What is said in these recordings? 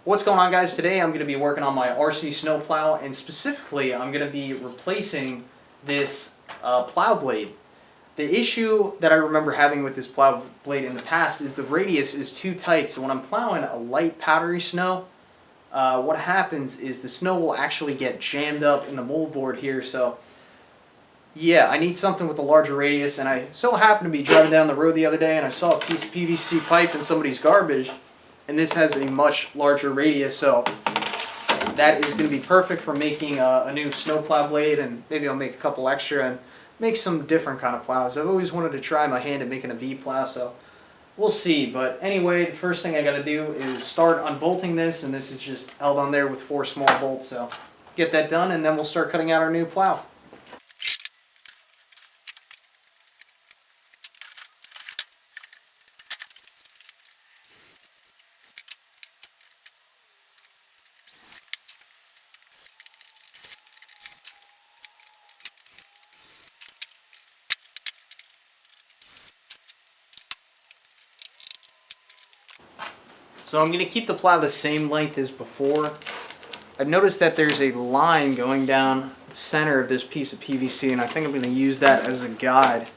What's going on, guys? Today I'm going to be working on my RC SnowPlow, and specifically I'm going to be replacing this plow blade. The issue that I remember having with this plow blade in the past is the radius is too tight, so when I'm plowing a light powdery snow, what happens is the snow will actually get jammed up in the moldboard here. So yeah, I need something with a larger radius, and I so happened to be driving down the road the other day and I saw a piece of PVC pipe in somebody's garbage, and this has a much larger radius, so that is going to be perfect for making a new snowplow blade, and maybe I'll make a couple extra and make some different kind of plows. I've always wanted to try my hand at making a V-plow, so we'll see. But anyway, the first thing I got to do is start unbolting this, and this is just held on there with 4 small bolts, so get that done and then we'll start cutting out our new plow. So I'm going to keep the plow the same length as before. I've noticed that there's a line going down the center of this piece of PVC, and I think I'm going to use that as a guide,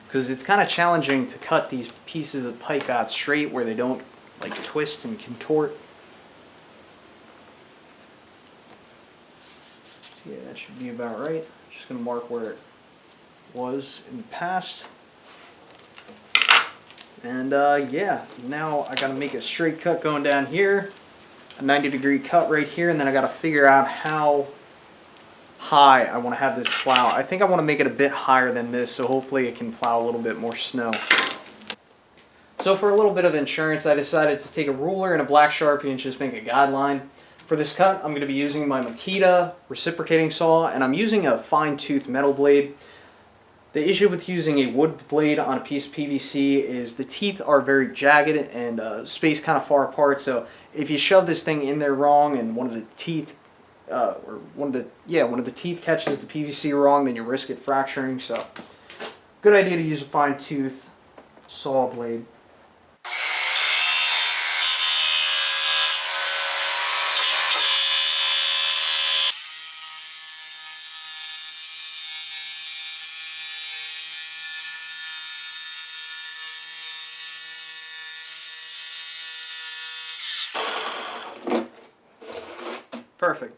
because it's kind of challenging to cut these pieces of pipe out straight where they don't like twist and contort. So yeah, that should be about right. Just going to mark where it was in the past. And yeah, now I gotta make a straight cut going down here, a 90-degree cut right here, and then I gotta figure out how high I want to have this plow. I think I want to make it a bit higher than this, so hopefully it can plow a little bit more snow. So for a little bit of insurance, I decided to take a ruler and a black Sharpie and just make a guideline. For this cut, I'm going to be using my Makita reciprocating saw, and I'm using a fine-tooth metal blade. The issue with using a wood blade on a piece of PVC is the teeth are very jagged and spaced kind of far apart. So if you shove this thing in there wrong and one of the teeth, one of the teeth catches the PVC wrong, then you risk it fracturing. So good idea to use a fine tooth saw blade. Perfect.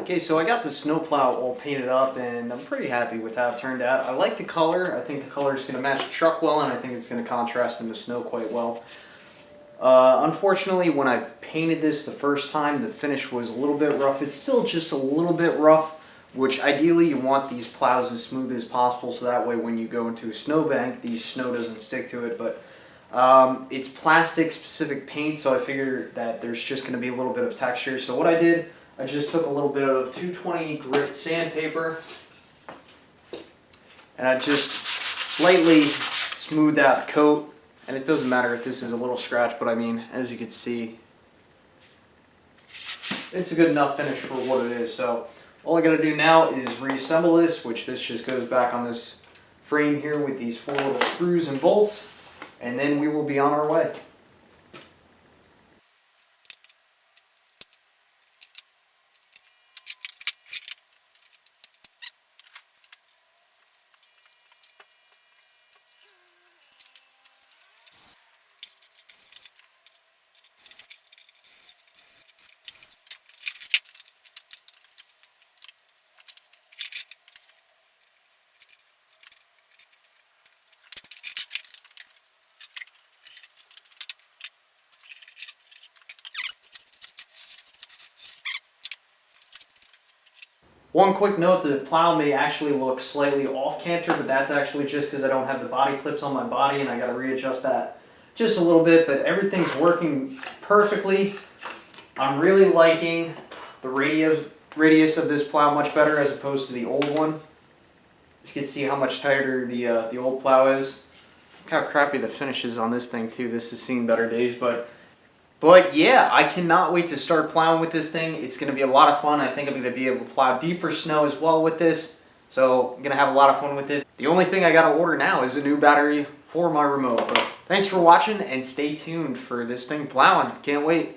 Okay, so I got the SnowPlow all painted up and I'm pretty happy with how it turned out. I like the color. I think the color is going to match the truck well, and I think it's going to contrast in the snow quite well. Unfortunately, when I painted this the first time, the finish was a little bit rough. It's still just a little bit rough, which ideally you want these plows as smooth as possible so that way when you go into a snowbank, the snow doesn't stick to it. But it's plastic specific paint, so I figured that there's just going to be a little bit of texture. So what I did, I just took a little bit of 220 grit sandpaper and I just slightly smoothed out the coat. And it doesn't matter if this is a little scratch, but I mean, as you can see, it's a good enough finish for what it is. So all I gotta do now is reassemble this, which this just goes back on this frame here with these 4 little screws and bolts, and then we will be on our way. One quick note, the plow may actually look slightly off canter, but that's actually just because I don't have the body clips on my body and I got to readjust that just a little bit, but everything's working perfectly. I'm really liking the radius of this plow much better as opposed to the old one. You can see how much tighter the old plow is. Look how crappy the finish is on this thing too. This has seen better days, but yeah, I cannot wait to start plowing with this thing. It's going to be a lot of fun. I think I'm going to be able to plow deeper snow as well with this. So I'm going to have a lot of fun with this. The only thing I got to order now is a new battery for my remote. But thanks for watching and stay tuned for this thing plowing. Can't wait.